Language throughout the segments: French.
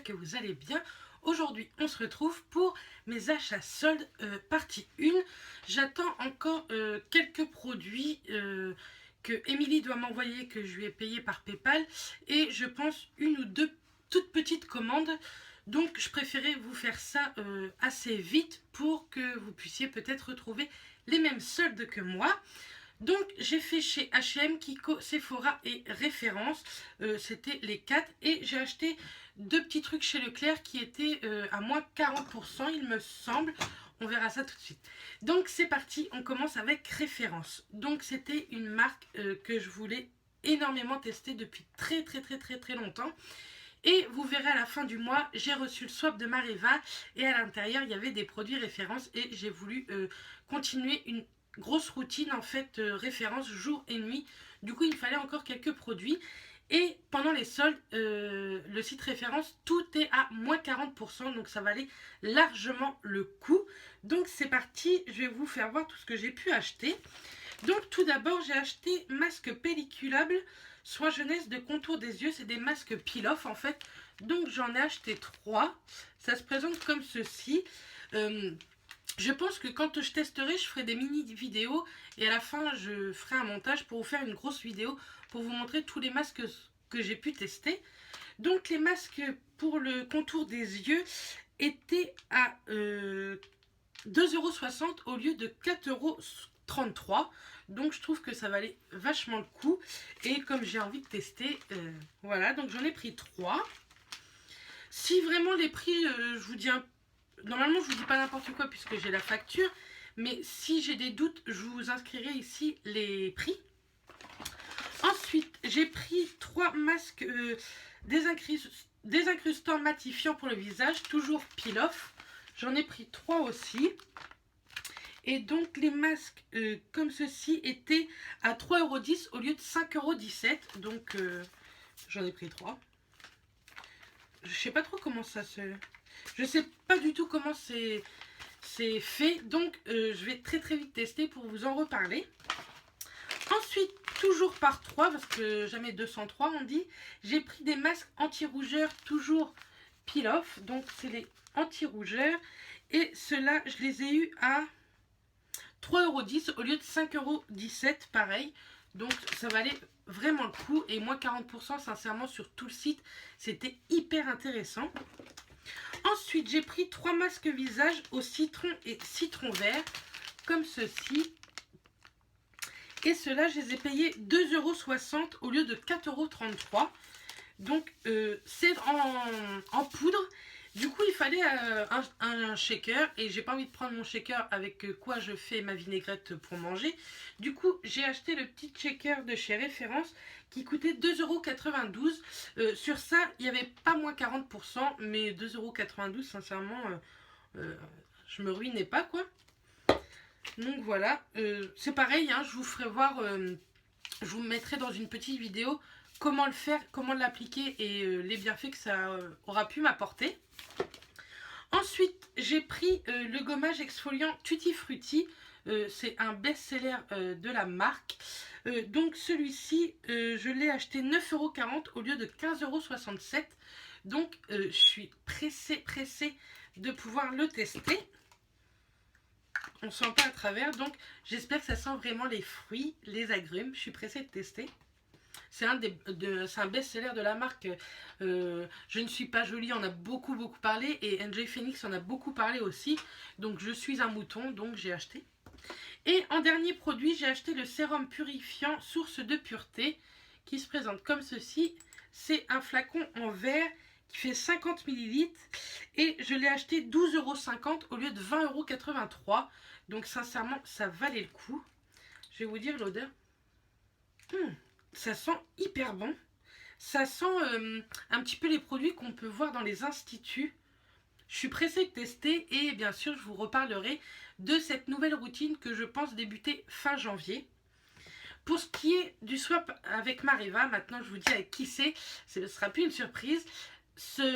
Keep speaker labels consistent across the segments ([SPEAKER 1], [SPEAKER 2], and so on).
[SPEAKER 1] que vous allez bien. Aujourd'hui, on se retrouve pour mes achats soldes partie 1. J'attends encore quelques produits que Émilie doit m'envoyer, que je lui ai payé par PayPal. Et je pense une ou deux toutes petites commandes. Donc, je préférais vous faire ça assez vite pour que vous puissiez peut-être retrouver les mêmes soldes que moi. Donc j'ai fait chez H&M, Kiko, Sephora et Référence, c'était les 4, et j'ai acheté deux petits trucs chez Leclerc qui étaient à moins 40% il me semble. On verra ça tout de suite. Donc c'est parti, on commence avec Référence. Donc c'était une marque que je voulais énormément tester depuis très longtemps. Et vous verrez à la fin du mois, j'ai reçu le swap de Mareva et à l'intérieur il y avait des produits Référence et j'ai voulu continuer une grosse routine en fait, Référence jour et nuit. Du coup il me fallait encore quelques produits et pendant les soldes le site Référence tout est à moins 40%, donc ça valait largement le coup. Donc c'est parti, je vais vous faire voir tout ce que j'ai pu acheter. Donc tout d'abord j'ai acheté masque pelliculable soin jeunesse de contour des yeux, c'est des masques peel-off en fait. Donc j'en ai acheté 3, ça se présente comme ceci. Je pense que quand je testerai, je ferai des mini vidéos et à la fin, je ferai un montage pour vous faire une grosse vidéo pour vous montrer tous les masques que j'ai pu tester. Donc les masques pour le contour des yeux étaient à 2,60 € au lieu de 4,33 €. Donc je trouve que ça valait vachement le coup. Et comme j'ai envie de tester, voilà, donc j'en ai pris 3. Si vraiment les prix, je vous dis normalement, je vous dis pas n'importe quoi puisque j'ai la facture. Mais si j'ai des doutes, je vous inscrirai ici les prix. Ensuite, j'ai pris 3 masques désincrustants matifiants pour le visage. Toujours peel-off. J'en ai pris 3 aussi. Et donc, les masques comme ceci étaient à 3,10 € au lieu de 5,17 €. Donc, j'en ai pris 3. Je sais pas trop comment ça se... Je sais pas du tout comment c'est fait. Donc, je vais très vite tester pour vous en reparler. Ensuite, toujours par 3, parce que jamais 203 on dit, j'ai pris des masques anti-rougeurs, toujours peel-off. Donc, c'est les anti-rougeurs. Et ceux-là, je les ai eus à 3,10 € au lieu de 5,17 €, pareil. Donc, ça valait vraiment le coup. Et moins 40%, sincèrement, sur tout le site, c'était hyper intéressant. Ensuite, j'ai pris 3 masques visage au citron et citron vert, comme ceci. Et ceux-là, je les ai payés 2,60 € au lieu de 4,33 €. Donc, c'est en poudre. Du coup, il fallait un shaker. Et j'ai pas envie de prendre mon shaker avec quoi je fais ma vinaigrette pour manger. Du coup, j'ai acheté le petit shaker de chez Référence qui coûtait 2,92 €. Sur ça, il n'y avait pas moins 40%. Mais 2,92 €, sincèrement, je me ruinais pas, quoi. Donc voilà, c'est pareil, hein, je vous ferai voir, je vous mettrai dans une petite vidéo comment le faire, comment l'appliquer et les bienfaits que ça aura pu m'apporter. Ensuite, j'ai pris le gommage exfoliant Tutti Frutti, c'est un best-seller de la marque. Donc celui-ci, je l'ai acheté 9,40 € au lieu de 15,67 €. Donc je suis pressée de pouvoir le tester. On sent pas à travers, donc j'espère que ça sent vraiment les fruits, les agrumes. Je suis pressée de tester. C'est un best-seller de la marque. Je ne suis pas jolie, on a beaucoup parlé. Et NJ Phoenix en a beaucoup parlé aussi. Donc je suis un mouton, donc j'ai acheté. Et en dernier produit, j'ai acheté le sérum purifiant Source de Pureté, qui se présente comme ceci. C'est un flacon en verre qui fait 50 ml et je l'ai acheté 12,50 € au lieu de 20,83 €. Donc sincèrement, ça valait le coup. Je vais vous dire l'odeur. Ça sent hyper bon. Ça sent un petit peu les produits qu'on peut voir dans les instituts. Je suis pressée de tester et bien sûr, je vous reparlerai de cette nouvelle routine que je pense débuter fin janvier. Pour ce qui est du swap avec Mareva, maintenant je vous dis avec qui c'est, ce ne sera plus une surprise.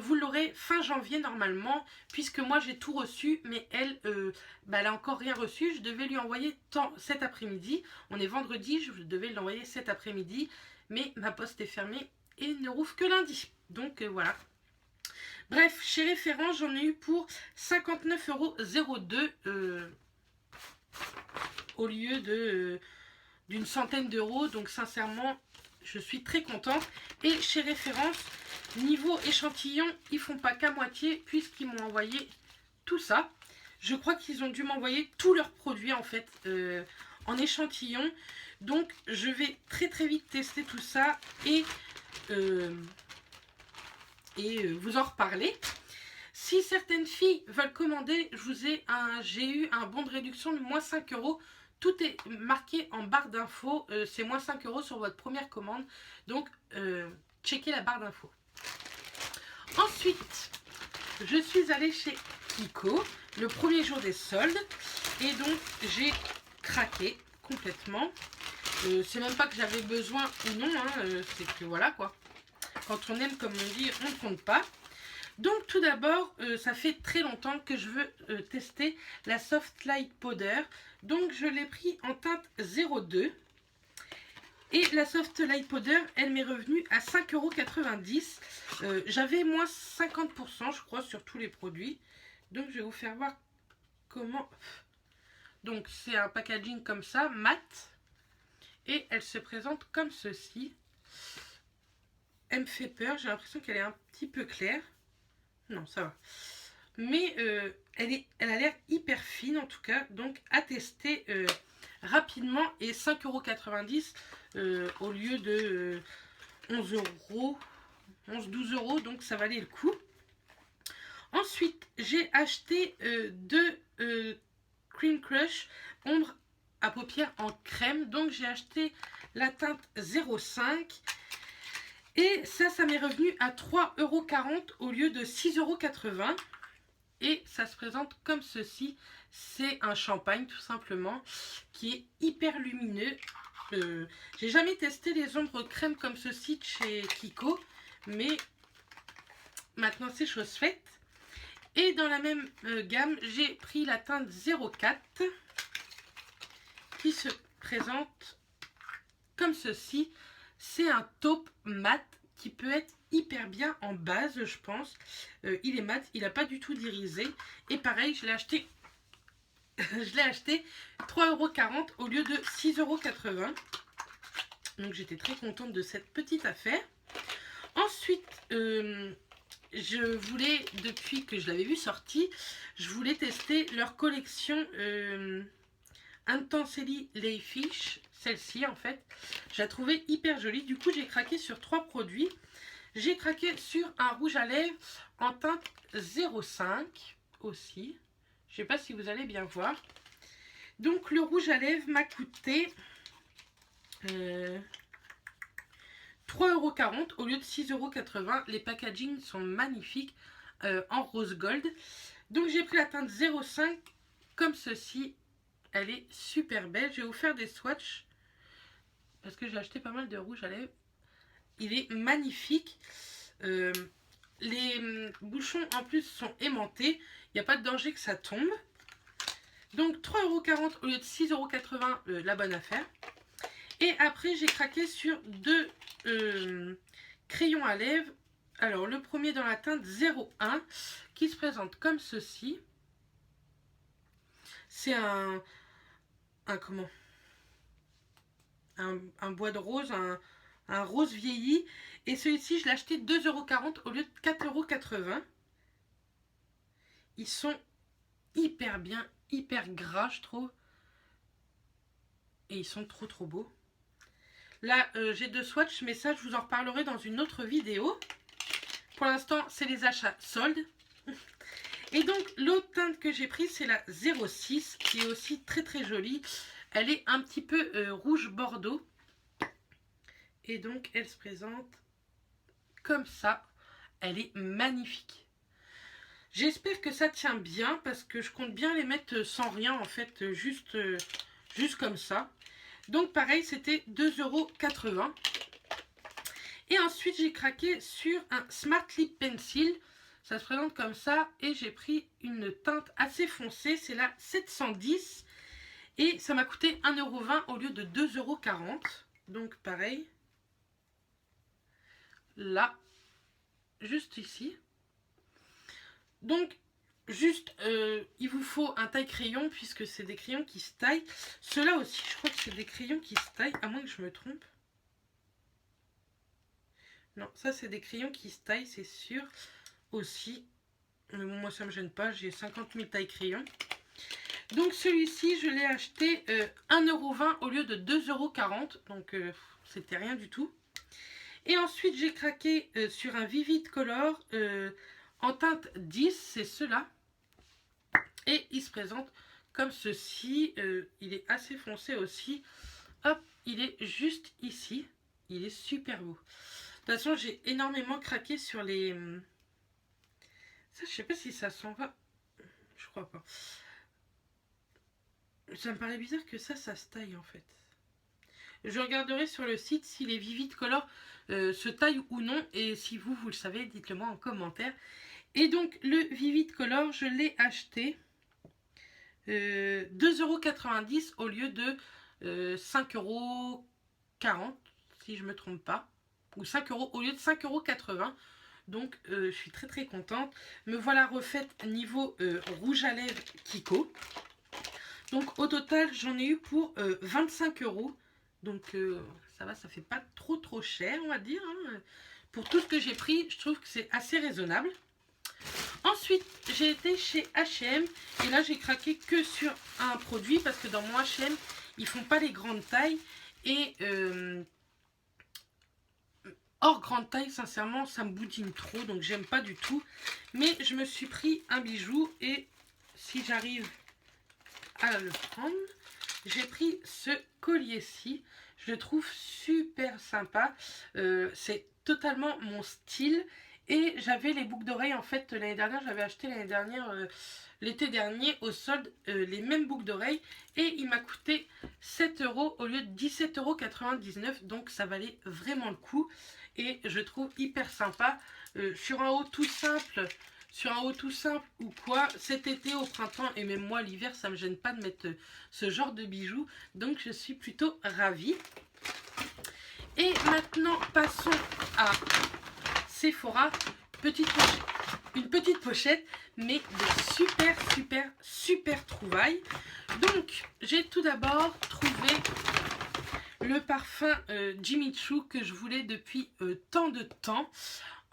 [SPEAKER 1] Vous l'aurez fin janvier normalement, puisque moi j'ai tout reçu, mais elle, elle a encore rien reçu. Je devais lui envoyer cet après-midi. On est vendredi, je devais l'envoyer cet après-midi, mais ma poste est fermée et ne rouvre que lundi. Donc voilà. Bref, chez Référence, j'en ai eu pour 59,02 € au lieu d'une centaine d'euros. Donc sincèrement, je suis très contente. Et chez Référence, niveau échantillon, ils font pas qu'à moitié puisqu'ils m'ont envoyé tout ça. Je crois qu'ils ont dû m'envoyer tous leurs produits en fait en échantillon. Donc je vais très très vite tester tout ça et vous en reparler. Si certaines filles veulent commander, j'ai eu un bon de réduction de moins 5 €. Tout est marqué en barre d'infos. C'est moins 5 € sur votre première commande. Donc, checkez la barre d'infos. Ensuite, je suis allée chez Kiko le premier jour des soldes. Et donc, j'ai craqué complètement. C'est même pas que j'avais besoin ou non. C'est que voilà quoi. Quand on aime, comme on dit, on ne compte pas. Donc tout d'abord, ça fait très longtemps que je veux tester la Soft Light Powder. Donc je l'ai pris en teinte 02. Et la Soft Light Powder, elle m'est revenue à 5,90 €. J'avais moins 50% je crois sur tous les produits. Donc je vais vous faire voir comment... Donc c'est un packaging comme ça, mat. Et elle se présente comme ceci. Elle me fait peur, j'ai l'impression qu'elle est un petit peu claire. Non, ça va. Mais elle a l'air hyper fine en tout cas. Donc à tester rapidement. Et 5,90 € au lieu de 11 €. 11-12 €. Donc ça valait le coup. Ensuite, j'ai acheté deux Cream Crush ombre à paupières en crème. Donc j'ai acheté la teinte 05. Et ça m'est revenu à 3,40 € au lieu de 6,80 €. Et ça se présente comme ceci. C'est un champagne tout simplement qui est hyper lumineux. J'ai jamais testé les ombres crème comme ceci de chez Kiko. Mais maintenant c'est chose faite. Et dans la même gamme, j'ai pris la teinte 04 qui se présente comme ceci. C'est un taupe mat qui peut être hyper bien en base, je pense. Il est mat, il n'a pas du tout d'irisé. Et pareil, je l'ai acheté, je l'ai acheté 3,40 € au lieu de 6,80 €. Donc j'étais très contente de cette petite affaire. Ensuite, je voulais, depuis que je l'avais vu sorti, je voulais tester leur collection Intensely Layfish. Celle-ci en fait, je la trouvais hyper jolie. Du coup j'ai craqué sur 3 produits. J'ai craqué sur un rouge à lèvres en teinte 05 aussi. Je sais pas si vous allez bien voir. Donc le rouge à lèvres m'a coûté 3,40 € au lieu de 6,80 €. Les packagings sont magnifiques en rose gold. Donc j'ai pris la teinte 05 comme ceci. Elle est super belle. Je vais vous faire des swatchs parce que j'ai acheté pas mal de rouge à lèvres. Il est magnifique. Les bouchons en plus sont aimantés. Il n'y a pas de danger que ça tombe. Donc 3,40 € au lieu de 6,80 €, la bonne affaire. Et après j'ai craqué sur deux crayons à lèvres. Alors le premier dans la teinte 01 qui se présente comme ceci. C'est un bois de rose, un rose vieilli. Et celui-ci, je l'ai acheté 2,40 € au lieu de 4,80 €. Ils sont hyper bien, hyper gras, je trouve. Et ils sont trop trop beaux. Là, j'ai deux swatchs, mais ça, je vous en reparlerai dans une autre vidéo. Pour l'instant, c'est les achats soldes. Et donc, l'autre teinte que j'ai prise, c'est la 06, qui est aussi très très jolie. Elle est un petit peu rouge bordeaux. Et donc, elle se présente comme ça. Elle est magnifique. J'espère que ça tient bien, parce que je compte bien les mettre sans rien, en fait, juste comme ça. Donc, pareil, c'était 2,80 €. Et ensuite, j'ai craqué sur un Smart Lip Pencil. Ça se présente comme ça. Et j'ai pris une teinte assez foncée. C'est la 710. Et ça m'a coûté 1,20 € au lieu de 2,40 €. Donc, pareil. Là, juste ici. Donc, juste, il vous faut un taille-crayon, puisque c'est des crayons qui se taillent. Ceux-là aussi, je crois que c'est des crayons qui se taillent, à moins que je me trompe. Non, ça c'est des crayons qui se taillent, c'est sûr, aussi. Mais bon, moi ça me gêne pas, j'ai 50 000 tailles crayons. Donc celui-ci, je l'ai acheté 1,20 € au lieu de 2,40 €. Donc c'était rien du tout. Et ensuite, j'ai craqué sur un Vivid Color en teinte 10, c'est ceux-là. Et il se présente comme ceci. Il est assez foncé aussi. Hop, il est juste ici. Il est super beau. De toute façon, j'ai énormément craqué sur les... Ça, je sais pas si ça s'en va. Je crois pas. Ça me paraît bizarre que ça se taille en fait. Je regarderai sur le site si les Vivid Color se taillent ou non. Et si vous le savez, dites-le moi en commentaire. Et donc, le Vivid Color, je l'ai acheté 2,90 € au lieu de 5,40 €, si je ne me trompe pas. Ou 5 € au lieu de 5,80 €. Donc, je suis très très contente. Me voilà refaite niveau rouge à lèvres Kiko. Donc, au total, j'en ai eu pour 25 €. Donc, ça va, ça fait pas trop cher, on va dire. Hein. Pour tout ce que j'ai pris, je trouve que c'est assez raisonnable. Ensuite, j'ai été chez H&M et là, j'ai craqué que sur un produit parce que dans mon H&M, ils font pas les grandes tailles et hors grande taille, sincèrement, ça me boudine trop, donc j'aime pas du tout. Mais je me suis pris un bijou et si j'arrive à le prendre, j'ai pris ce collier-ci. Je le trouve super sympa. C'est totalement mon style. Et j'avais les boucles d'oreilles, en fait, l'année dernière, j'avais acheté l'année dernière, l'été dernier, au solde, les mêmes boucles d'oreilles. Et il m'a coûté 7 € au lieu de 17,99 €. Donc ça valait vraiment le coup. Et je trouve hyper sympa. Sur un haut tout simple, ou quoi, cet été, au printemps et même moi l'hiver, ça me gêne pas de mettre ce genre de bijoux. Donc je suis plutôt ravie. Et maintenant, passons à Sephora, une petite pochette, mais de super trouvailles. Donc, j'ai tout d'abord trouvé le parfum Jimmy Choo que je voulais depuis tant de temps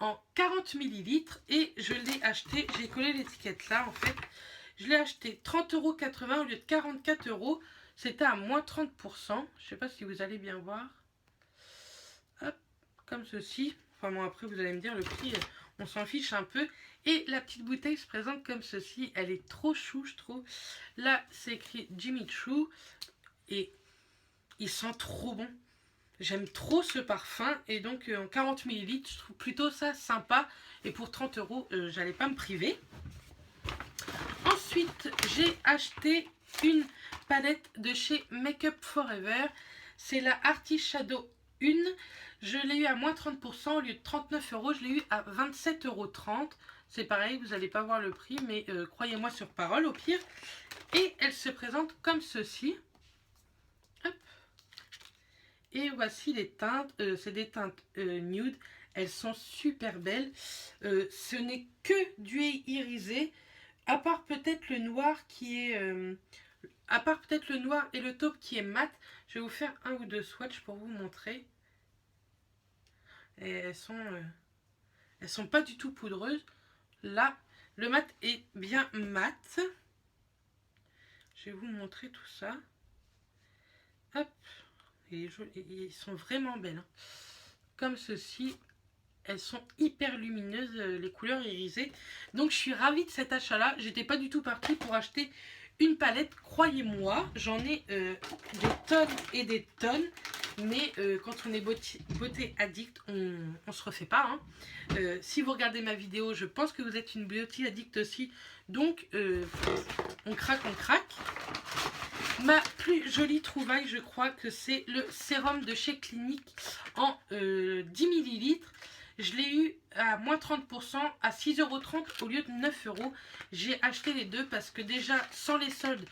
[SPEAKER 1] en 40 ml et je l'ai acheté, j'ai collé l'étiquette là en fait. Je l'ai acheté 30,80 € au lieu de 44 €. C'était à moins 30%. Je sais pas si vous allez bien voir. Hop, comme ceci. Enfin bon, après vous allez me dire le prix, on s'en fiche un peu. Et la petite bouteille se présente comme ceci. Elle est trop chou, je trouve. Là, c'est écrit Jimmy Choo. Et il sent trop bon. J'aime trop ce parfum. Et donc, en 40 ml, je trouve plutôt ça sympa. Et pour 30 €, j'allais pas me priver. Ensuite, j'ai acheté une palette de chez Make Up Forever. C'est la Arty Shadow 1. Je l'ai eu à moins 30%. Au lieu de 39 €, je l'ai eu à 27,30 €. C'est pareil, vous n'allez pas voir le prix, mais croyez-moi sur parole au pire. Et elle se présente comme ceci. Hop. Et voici les teintes. C'est des teintes nude. Elles sont super belles. Ce n'est que du irisé. À part peut-être le noir qui est... à part peut-être le noir et le taupe qui est mat. Je vais vous faire un ou deux swatchs pour vous montrer. Et elles sont pas du tout poudreuses. Là, le mat est bien mat. Je vais vous montrer tout ça. Hop. Et ils sont vraiment belles. Hein. Comme ceci. Elles sont hyper lumineuses, les couleurs irisées. Donc je suis ravie de cet achat-là. J'étais pas du tout partie pour acheter une palette. Croyez-moi, j'en ai des tonnes et des tonnes. Mais quand on est beauté addict, on se refait pas. Hein. Si vous regardez ma vidéo, je pense que vous êtes une beauty addict aussi. Donc on craque. Ma plus jolie trouvaille, je crois que c'est le sérum de chez Clinique en 10 ml. Je l'ai eu à moins 30% à 6,30 € au lieu de 9 €. J'ai acheté les deux parce que déjà, sans les soldes,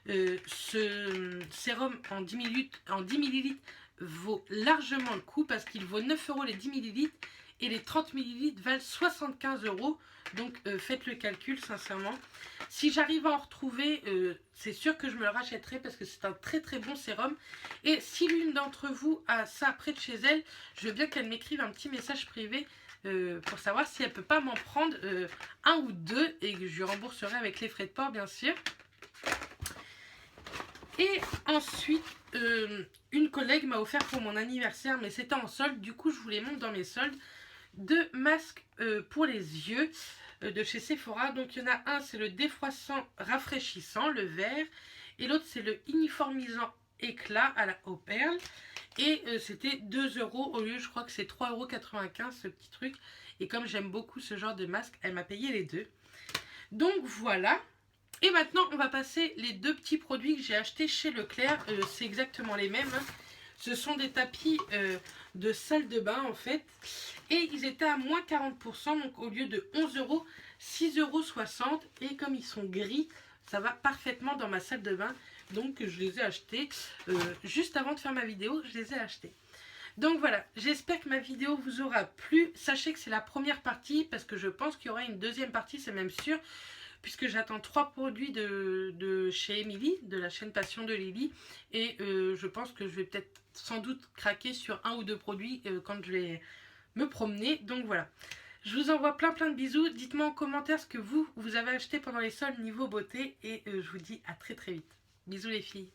[SPEAKER 1] ce sérum en 10 ml vaut largement le coup parce qu'il vaut 9 € les 10 ml et les 30 ml valent 75 €. Donc faites le calcul sincèrement. Si j'arrive à en retrouver, c'est sûr que je me le rachèterai parce que c'est un très très bon sérum. Et si l'une d'entre vous a ça près de chez elle, je veux bien qu'elle m'écrive un petit message privé pour savoir si elle peut pas m'en prendre un ou deux et que je lui rembourserai avec les frais de port bien sûr. Et ensuite, une collègue m'a offert pour mon anniversaire, mais c'était en solde, du coup je vous les montre dans mes soldes, deux masques pour les yeux de chez Sephora. Donc il y en a un, c'est le défroissant rafraîchissant, le vert, et l'autre c'est le uniformisant éclat aux perles. Et c'était 2 € au lieu, je crois que c'est 3,95 € ce petit truc. Et comme j'aime beaucoup ce genre de masque, elle m'a payé les deux. Donc voilà. Et maintenant, on va passer les deux petits produits que j'ai achetés chez Leclerc. C'est exactement les mêmes. Hein. Ce sont des tapis de salle de bain en fait. Et ils étaient à moins 40%. Donc au lieu de 11 €, 6,60 €. Et comme ils sont gris, ça va parfaitement dans ma salle de bain. Donc je les ai achetés juste avant de faire ma vidéo. Je les ai achetés. Donc voilà, j'espère que ma vidéo vous aura plu. Sachez que c'est la première partie parce que je pense qu'il y aura une deuxième partie, c'est même sûr. Puisque j'attends 3 produits de chez Emily, de la chaîne Passion de Lily. Et je pense que je vais peut-être sans doute craquer sur un ou deux produits quand je vais me promener. Donc voilà. Je vous envoie plein de bisous. Dites-moi en commentaire ce que vous avez acheté pendant les soldes niveau beauté. Et je vous dis à très vite. Bisous les filles.